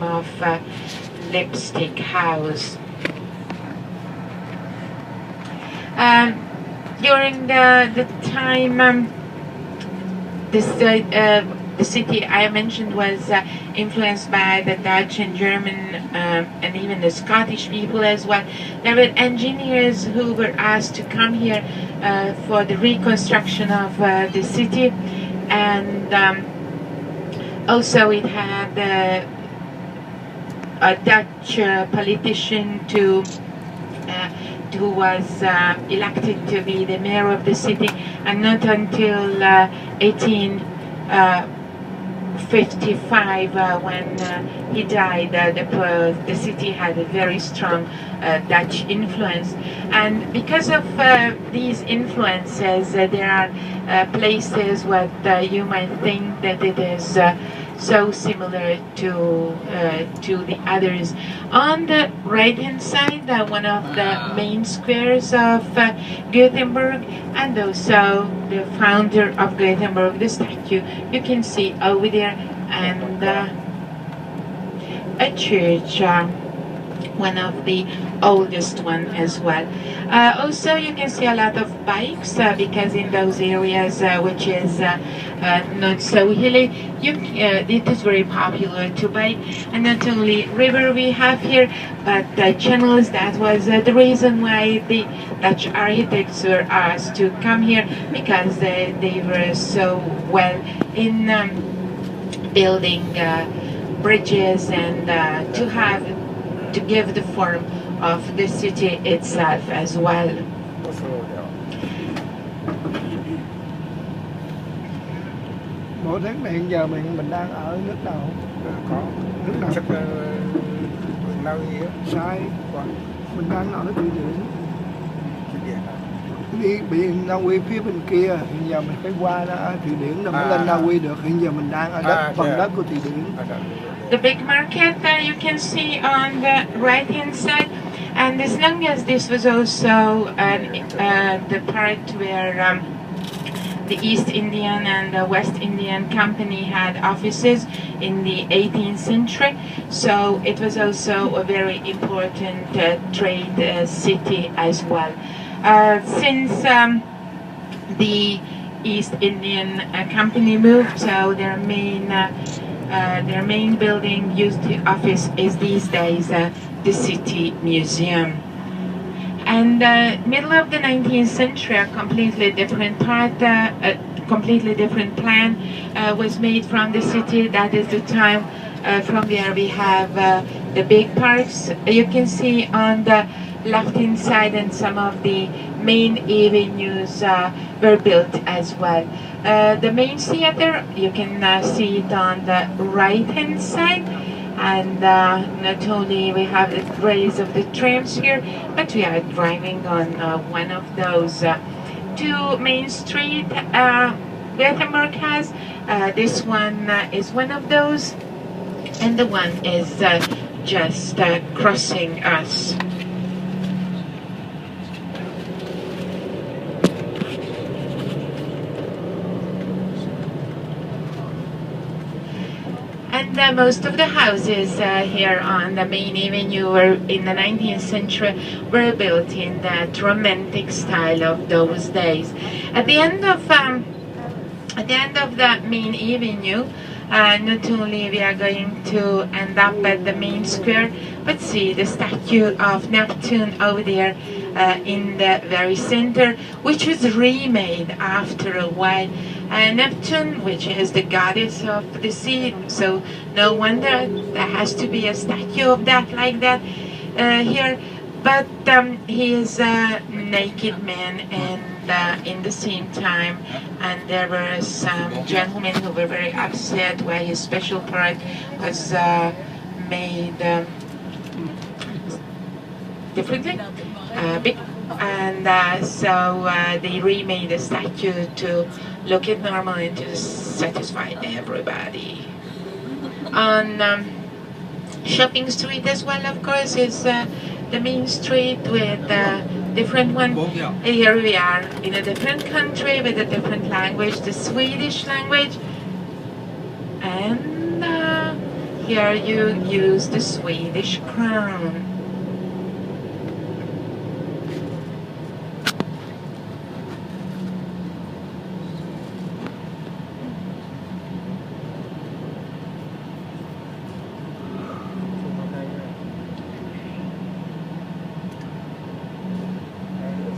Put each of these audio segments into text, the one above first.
of Lipstick House. During the time the city I mentioned was influenced by the Dutch and German and even the Scottish people as well. There were engineers who were asked to come here for the reconstruction of the city, and also it had a Dutch politician who was elected to be the mayor of the city, and not until 1855 when he died, the city had a very strong Dutch influence. And because of these influences, there are places what you might think that it is so similar to the others. On the right hand side, one of the main squares of Gothenburg, and also the founder of Gothenburg, the statue you can see over there, and a church, one of the oldest one as well. Also you can see a lot of bikes because in those areas which is not so hilly, it is very popular to bike. And not only river we have here, but channels. That was the reason why the Dutch architects were asked to come here, because they were so well in building bridges and to give the form of the city itself as well. Mỗi tháng này hiện giờ mình đang ở nước nào? Có Nước nào? chắc là Na Uy á. Sai. Mình đang ở Thụy Điển. Thụy Điển à? Đi biển Na Uy phía bên kia, hiện giờ mình phải qua Thụy Điển rồi mới lên Na Uy được. Hiện giờ mình đang ở phần đất của Thụy Điển. The big market you can see on the right hand side, and as long as this was also the part where the East Indian and the West Indian Company had offices in the 18th century, so it was also a very important trade city as well. Since the East Indian Company moved, so their main building used to office is these days the City Museum. And middle of the 19th century, a completely different completely different plan was made from the city. That is the time from where we have the big parks. You can see on the left hand side, and some of the main avenues were built as well. The main theater, you can see it on the right hand side, and not only we have the rays of the trams here, but we are driving on one of those two main street Gothenburg has. This one is one of those, and the one is just crossing us. And most of the houses here on the main avenue were in the 19th century were built in that romantic style of those days. At the end of the main avenue, not only we are going to end up at the main square, but see the statue of Neptune over there in the very center, which was remade after a while. Neptune, which is the goddess of the sea, so no wonder there has to be a statue of that like that here. But he is a naked man, and in the same time, and there were some gentlemen who were very upset why his special part was made differently, big, and so they remade the statue to look it normal and to satisfy everybody. On Shopping Street as well, of course, is the main street with different one. Here we are in a different country with a different language, the Swedish language. And Here you use the Swedish crown.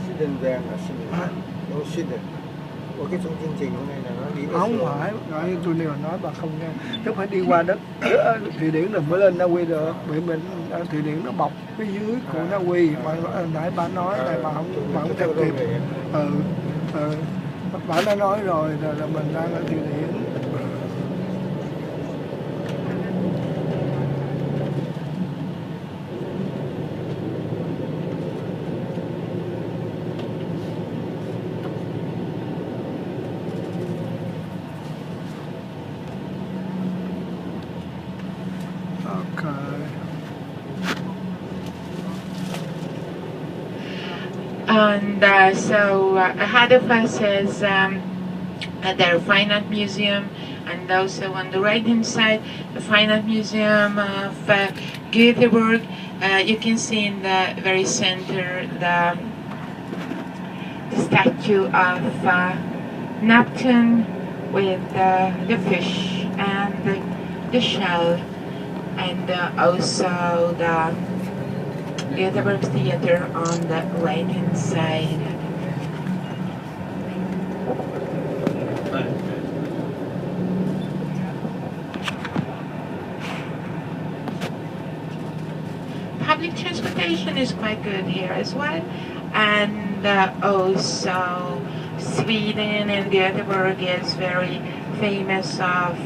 Sweden vàng là Sweden. No Sweden. Ủa cái trong chương trình hôm nay là nó đi Không phải, nói tôi đều nói bà không nghe. Tức phải đi qua đất Thụy Điển rồi mới lên Na Uy được. Bởi mình Thụy Điển nó bọc cái dưới của Na Uy. Mà nãy bà nói này bà không theo kịp. Bà đã nói rồi là mình đang ở Thụy Điển. And so ahead of us is their Fine Art Museum, and also on the right hand side the Fine Art Museum of Göteborg. You can see in the very center the statue of Neptune with the fish and the shell, and also the Göteborg Theater on the right hand side. Public transportation is quite good here as well, and also Sweden and Göteborg is very famous of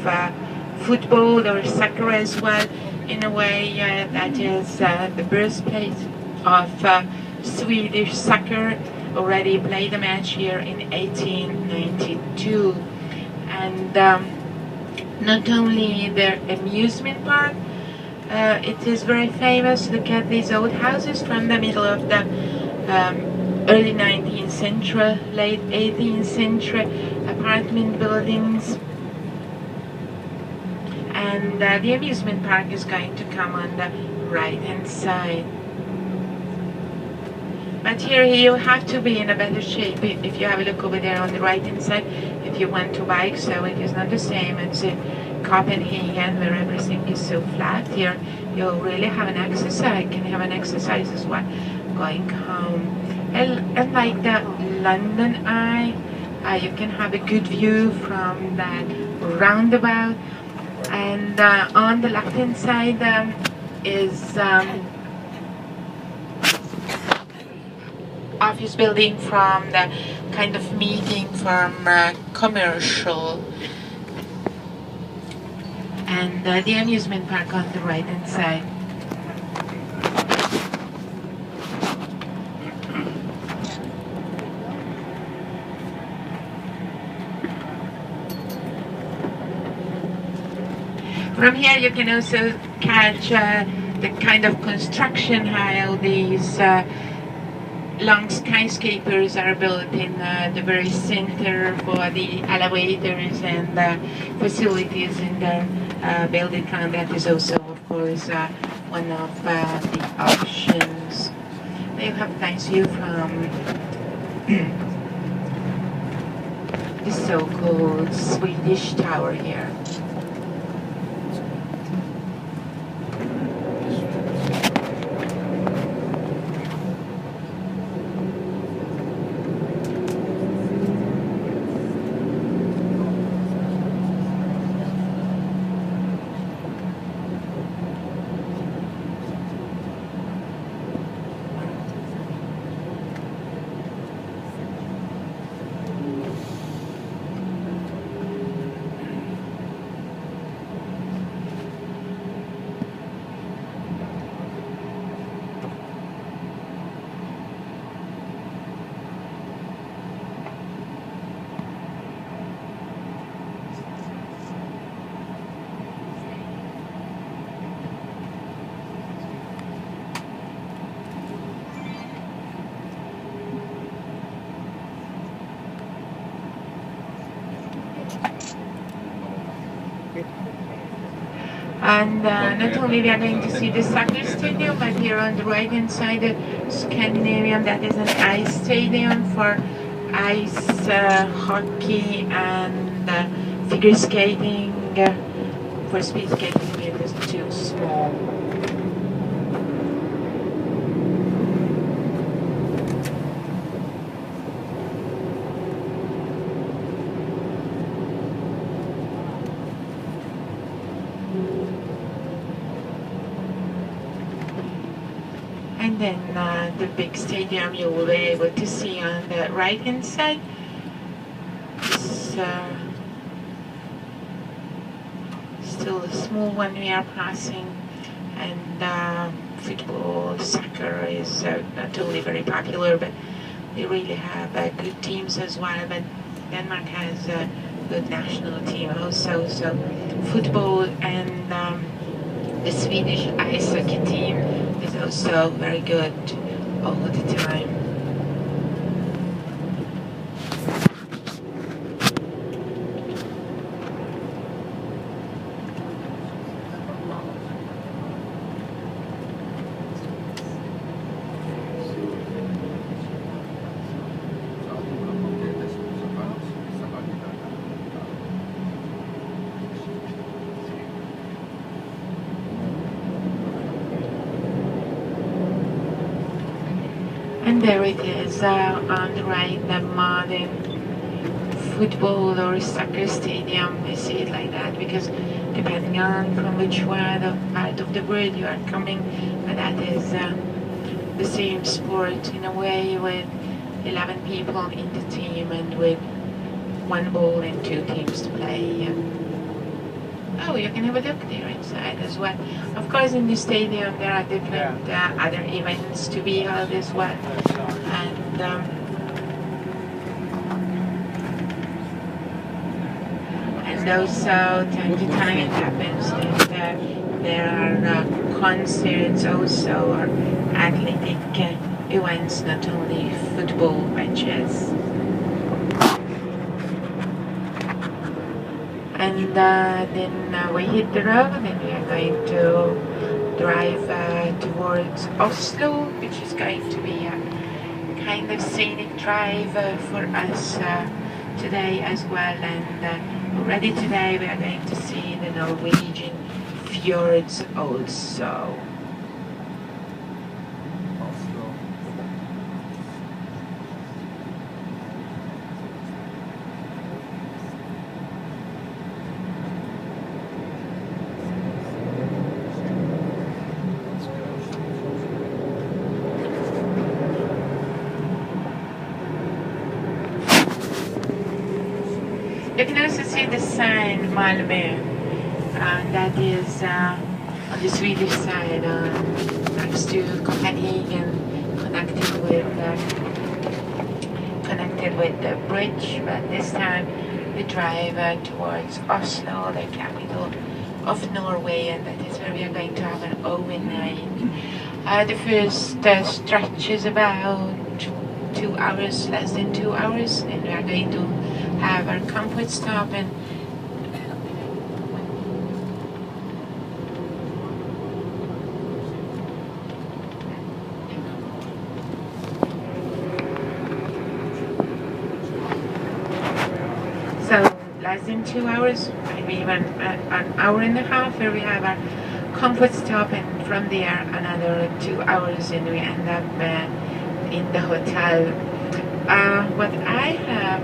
football or soccer as well. In a way, that is the birthplace of Swedish soccer. Already played a match here in 1892, and not only their amusement park, it is very famous. Look at these old houses from the middle of the early 19th century, late 18th century apartment buildings. And the amusement park is going to come on the right hand side. But here you have to be in a better shape. If you have a look over there on the right hand side, if you want to bike, so it is not the same as in Copenhagen where everything is so flat. Here you'll really have an exercise, can have an exercise as well going home. And like the London Eye, you can have a good view from that roundabout. And on the left hand side is office building from the kind of meeting from commercial, and the amusement park on the right hand side. From here you can also catch the kind of construction, how these long skyscrapers are built in the very center for the elevators and facilities in the building. And that is also, of course, one of the options. You have a nice view from the so-called Swedish Tower here. And not only we are going to see the soccer stadium, but here on the right hand side, the Scandinavian, that is an ice stadium for ice hockey and figure skating. For speed skating, it is too small. And then the big stadium you will be able to see on the right hand side. It's still a small one we are passing, and football, soccer is not only very popular, but they really have good teams as well. But Denmark has a good national team also, so football and the Swedish ice hockey team is also very good all the time. And there it is on the right, the modern football or soccer stadium. We see it like that because depending on from which part of the world you are coming, that is the same sport in a way, with 11 people in the team and with one ball and 2 teams to play. Oh, you can have a look there inside as well. Of course, in the stadium there are different other events to be held as well. And also time to time it happens that there are concerts also, or athletic events, not only football matches. And then we hit the road and we are going to drive towards Oslo, which is going to be a kind of scenic drive for us today as well. And already today we are going to see the Norwegian fjords also. You can also see the sign Malmö, that is on the Swedish side, next to Copenhagen, connected with the bridge. But this time we drive towards Oslo, the capital of Norway, and that is where we are going to have an overnight. The first stretch is about 2 hours, less than 2 hours, and we are going to have our comfort stop. And so less than 2 hours, maybe even an hour and a half, where we have our comfort stop, and from there another 2 hours, and we end up in the hotel. What I have,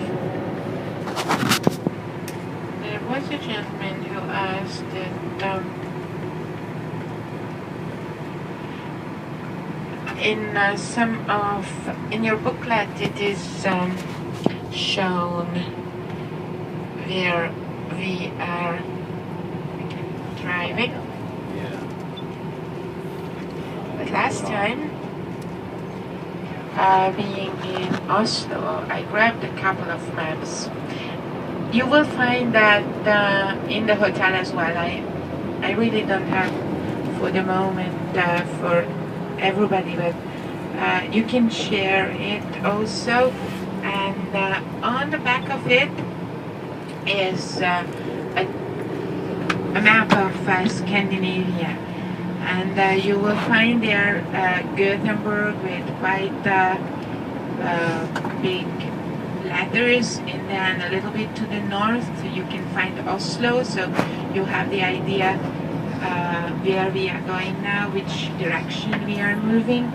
there was a gentleman who asked that in your booklet it is shown where we are driving. But last time, being in Oslo, I grabbed a couple of maps. You will find that in the hotel as well. I really don't have for the moment for everybody, but you can share it also. And on the back of it is a a map of Scandinavia, and you will find there Gothenburg with quite big letters, and then a little bit to the north you can find Oslo, so you have the idea where we are going now, which direction we are moving.